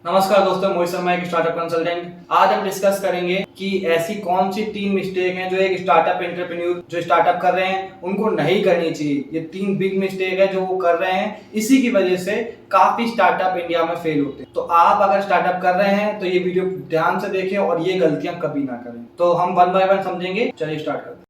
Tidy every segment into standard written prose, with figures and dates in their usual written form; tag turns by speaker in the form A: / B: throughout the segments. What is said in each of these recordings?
A: नमस्कार दोस्तों, मोहित शर्मा एक स्टार्टअप कंसल्टेंट। आज हम डिस्कस करेंगे कि ऐसी कौन सी 3 मिस्टेक हैं जो एक स्टार्टअप एंटरप्रेन्योर जो स्टार्टअप कर रहे हैं उनको नहीं करनी चाहिए। ये 3 बिग मिस्टेक है जो वो कर रहे हैं, इसी की वजह से काफी स्टार्टअप इंडिया में फेल होते हैं। तो आप अगर स्टार्टअप कर रहे हैं तो ये वीडियो ध्यान से देखें और ये गलतियां कभी ना करें। तो हम वन बाय वन समझेंगे। चलिए स्टार्ट करते हैं।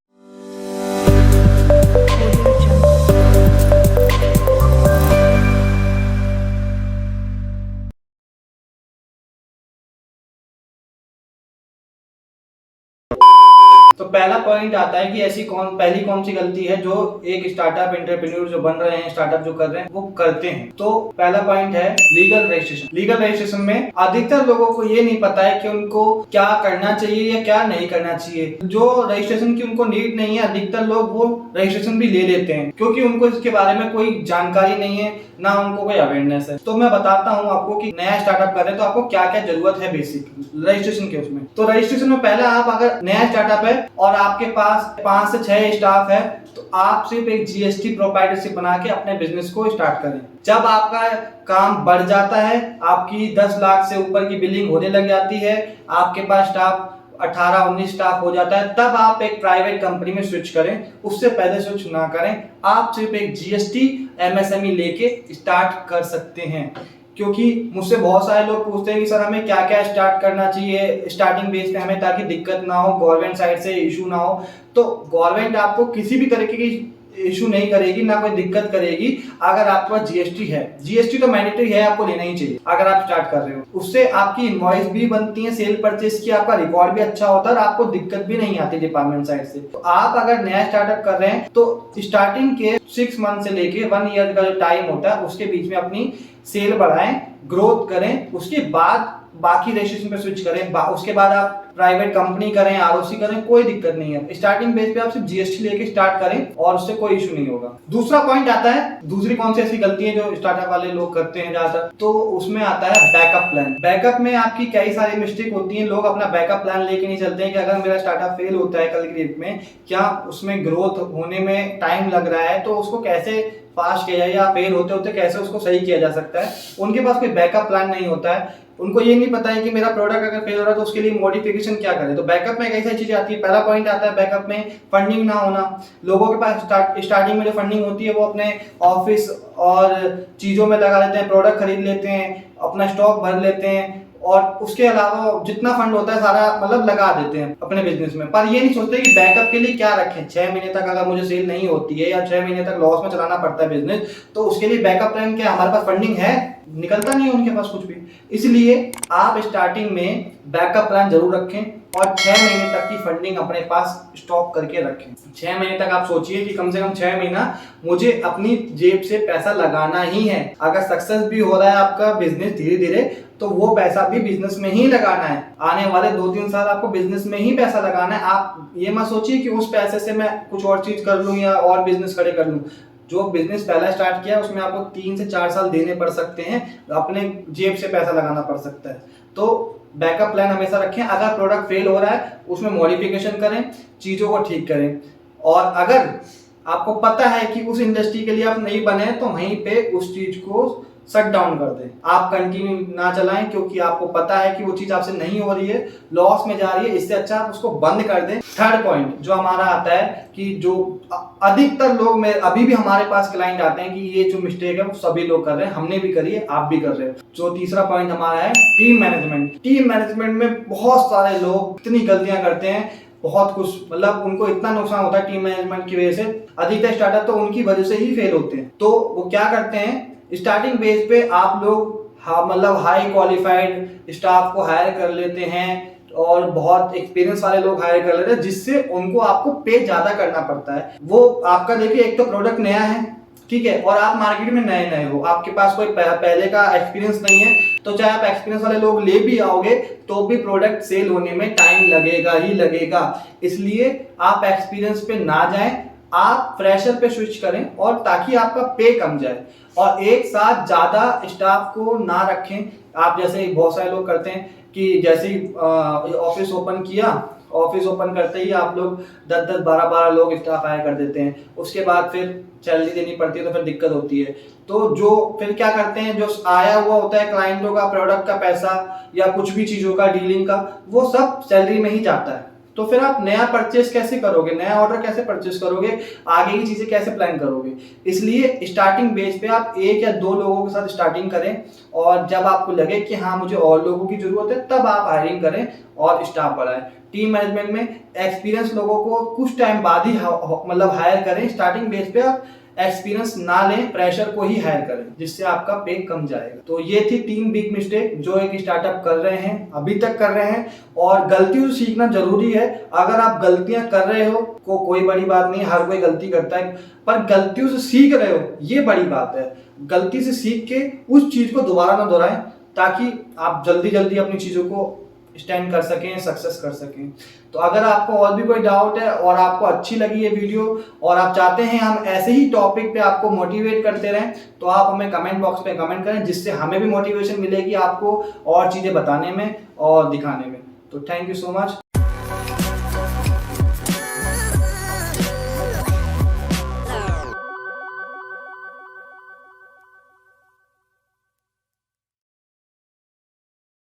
A: तो पहला पॉइंट आता है कि ऐसी पहली कौन सी गलती है जो एक स्टार्टअप एंटरप्रेन्योर जो बन रहे हैं, स्टार्टअप जो कर रहे हैं वो करते हैं। तो पहला पॉइंट है लीगल रजिस्ट्रेशन। लीगल रजिस्ट्रेशन में अधिकतर लोगों को ये नहीं पता है कि उनको क्या करना चाहिए या क्या नहीं करना चाहिए। जो रजिस्ट्रेशन की उनको नीड नहीं है, अधिकतर लोग वो रजिस्ट्रेशन भी ले लेते हैं क्योंकि उनको इसके बारे में कोई जानकारी नहीं है, ना उनको कोई अवेयरनेस है। तो मैं बताता हूँ आपको कि नया स्टार्टअप कर रहे हैं तो आपको क्या क्या जरूरत है बेसिक रजिस्ट्रेशन के। उसमें तो रजिस्ट्रेशन में पहले आप अगर नया स्टार्टअप है और आपके पास 5 से 6 स्टाफ है तो आप सिर्फ एक जीएसटी प्रोप्राइटरशिप बना के अपने बिजनेस को स्टार्ट करें। जब आपका काम बढ़ जाता है, आपकी 10 लाख से ऊपर की बिलिंग होने लग जाती है, आपके पास स्टाफ 18-19 स्टाफ हो जाता है, तब आप एक प्राइवेट कंपनी में स्विच करें। उससे पहले स्विच ना करें। आप सिर्फ एक जीएसटी एमएसएमई लेके स्टार्ट कर सकते हैं। क्योंकि मुझसे बहुत सारे लोग पूछते हैं कि सर हमें क्या क्या स्टार्ट करना चाहिए स्टार्टिंग बेस पे हमें, ताकि दिक्कत ना हो, गवर्नमेंट साइड से इशू ना हो। तो गवर्नमेंट आपको किसी भी तरीके की इशू नहीं करेगी, ना कोई दिक्कत करेगी अगर आपके पास जीएसटी है। जीएसटी तो मैंडेटरी है, आपको लेना ही चाहिए अगर आप स्टार्ट कर रहे हो। उससे आपकी इनवॉइस भी बनती है सेल परचेज की, आपका रिकॉर्ड भी अच्छा होता है और आपको दिक्कत भी नहीं आती डिपार्टमेंट साइड से। तो आप अगर नया स्टार्टअप कर रहे हैं तो स्टार्टिंग के 6 मंथ से लेके 1 ईयर का जो टाइम होता है उसके बीच में अपनी सेल बढ़ाएं, ग्रोथ करें, उसके बाद बाकी रजिस्ट्रेशन पे स्विच करें। उसके बाद आप प्राइवेट कंपनी करें, आरओसी करें, कोई दिक्कत नहीं है। स्टार्टिंग बेस पे आप सिर्फ जीएसटी लेके स्टार्ट करें और उससे कोई इशू नहीं होगा। दूसरा पॉइंट आता है, दूसरी कौन सी ऐसी गलती है जो स्टार्टअप वाले लोग करते हैं ज्यादातर, तो उसमें आता है बैकअप प्लान। बैकअप में आपकी कई सारी मिस्टेक होती है। लोग अपना बैकअप प्लान लेके नहीं चलते हैं कि अगर मेरा स्टार्टअप फेल होता है कल की डेट में, क्या उसमें ग्रोथ होने में टाइम लग रहा है तो उसको कैसे फास्ट किया जाए या फेल होते होते कैसे उसको सही किया जा सकता है। उनके पास कोई बैकअप प्लान नहीं होता है। उनको ये नहीं पता है कि मेरा प्रोडक्ट अगर फेल हो रहा है तो उसके लिए मॉडिफिकेशन क्या करें। तो बैकअप में कई सारी चीजें आती है। पहला पॉइंट आता है बैकअप में फंडिंग ना होना। लोगों के पास स्टार्टिंग में जो फंडिंग होती है वो अपने ऑफिस और चीजों में लगा लेते हैं, प्रोडक्ट खरीद लेते हैं, अपना स्टॉक भर लेते हैं और उसके अलावा जितना फंड होता है सारा मतलब लगा देते हैं अपने बिजनेस में। पर ये नहीं सोचते कि बैकअप के लिए क्या रखें। 6 महीने तक अगर मुझे सेल नहीं होती है या 6 महीने तक लॉस में चलाना पड़ता है बिजनेस, तो उसके लिए बैकअप प्लान क्या, हमारे पास फंडिंग है, निकलता नहीं है उनके पास कुछ भी। इसलिए आप स्टार्टिंग में बैकअप प्लान जरूर रखें और 6 महीने तक की फंडिंग अपने पास स्टॉक करके रखें। 6 महीने तक आप सोचिए कि कम से कम 6 महीना मुझे अपनी जेब से पैसा लगाना ही है। अगर सक्सेस भी हो रहा है आपका बिजनेस धीरे धीरे तो वो पैसा भी बिजनेस में ही लगाना है। आने वाले 2-3 साल आपको बिजनेस में ही पैसा लगाना है। आप ये मत सोचिए कि उस पैसे से मैं कुछ और चीज कर लूं या और बिजनेस खड़े कर लूं। जो बिजनेस पहला स्टार्ट किया उसमें आपको 3 से 4 साल देने पड़ सकते हैं, अपने जेब से पैसा लगाना पड़ सकता है। तो बैकअप प्लान हमेशा रखें। अगर प्रोडक्ट फेल हो रहा है उसमें मॉडिफिकेशन करें, चीजों को ठीक करें। और अगर आपको पता है कि उस इंडस्ट्री के लिए आप नहीं बने तो वहीं पे उस चीज को शट डाउन कर दें। आप कंटिन्यू ना चलाएं क्योंकि आपको पता है कि वो चीज आपसे नहीं हो रही है, लॉस में जा रही है। इससे अच्छा आप उसको बंद कर दें। थर्ड पॉइंट जो हमारा आता है कि जो अधिकतर लोग में अभी भी हमारे पास क्लाइंट आते हैं कि ये जो मिस्टेक है वो सभी लोग कर रहे हैं, हमने भी करी है, आप भी कर रहे हो। जो तीसरा पॉइंट हमारा है टीम मैनेजमेंट। टीम मैनेजमेंट में बहुत सारे लोग इतनी गलतियां करते हैं, बहुत कुछ मतलब उनको इतना नुकसान होता है टीम मैनेजमेंट की वजह से। अधिकतर स्टार्टअप तो उनकी वजह से ही फेल होते हैं। तो वो क्या करते हैं, स्टार्टिंग बेस पे आप लोग मतलब हाई क्वालिफाइड स्टाफ को हायर कर लेते हैं और बहुत एक्सपीरियंस वाले लोग हायर कर लेते हैं, जिससे उनको आपको पे ज्यादा करना पड़ता है। वो आपका देखिए एक तो प्रोडक्ट नया है, ठीक है, और आप मार्केट में नए नए हो, आपके पास कोई पहले का एक्सपीरियंस नहीं है, तो चाहे आप एक्सपीरियंस वाले लोग ले भी आओगे तो भी प्रोडक्ट सेल होने में टाइम लगेगा ही लगेगा। इसलिए आप एक्सपीरियंस पे ना जाएं, आप फ्रेशर पे स्विच करें और ताकि आपका पे कम जाए। और एक साथ ज्यादा स्टाफ को ना रखें। आप जैसे बहुत सारे लोग करते हैं कि जैसे ही ऑफिस ओपन किया ऑफिस ओपन करते ही आप लोग 10-10, 12-12 लोग स्टाफ हायर कर देते हैं, उसके बाद फिर सैलरी देनी पड़ती है तो फिर दिक्कत होती है। तो जो फिर क्या करते हैं, जो आया हुआ होता है क्लाइंटों का, प्रोडक्ट का पैसा या कुछ भी चीज़ों का, डीलिंग का, वो सब सैलरी में ही जाता है। तो फिर आप नया परचेस कैसे करोगे, नया ऑर्डर कैसे परचेस करोगे, आगे की चीज़ें कैसे प्लान करोगे। इसलिए स्टार्टिंग बेस पे आप 1 या 2 लोगों के साथ स्टार्टिंग करें, और जब आपको लगे कि हाँ मुझे और लोगों की ज़रूरत है, तब आप हायरिंग करें और स्टाफ बढ़ाएं। टीम मैनेजमेंट में एक्सपीरियंस लोगों को कुछ टाइम बाद ही मतलब हायर करें। स्टार्टिंग बेस पे आप एक्सपीरियंस ना लें, प्रेशर को ही हायर करें, जिससे आपका पे कम जाएगा। तो ये थी 3 बिग मिस्टेक जो एक स्टार्टअप कर रहे हैं, अभी तक कर रहे हैं, और गलतियों से सीखना जरूरी है। अगर आप गलतियां कर रहे हो कोई बड़ी बात नहीं, हर कोई गलती करता है, पर गलतियों से सीख रहे हो ये बड़ी बात है। गलती से सीख के उस चीज को दोबारा ना दोहराएं, ताकि आप जल्दी जल्दी अपनी चीजों को स्टैंड कर सकें, सक्सेस कर सकें। तो अगर आपको और भी कोई डाउट है और आपको अच्छी लगी ये वीडियो और आप चाहते हैं हम ऐसे ही टॉपिक पे आपको मोटिवेट करते रहें, तो आप हमें कमेंट बॉक्स पे कमेंट करें, जिससे हमें भी मोटिवेशन मिलेगी आपको और चीज़ें बताने में और दिखाने में। तो थैंक यू सो मच।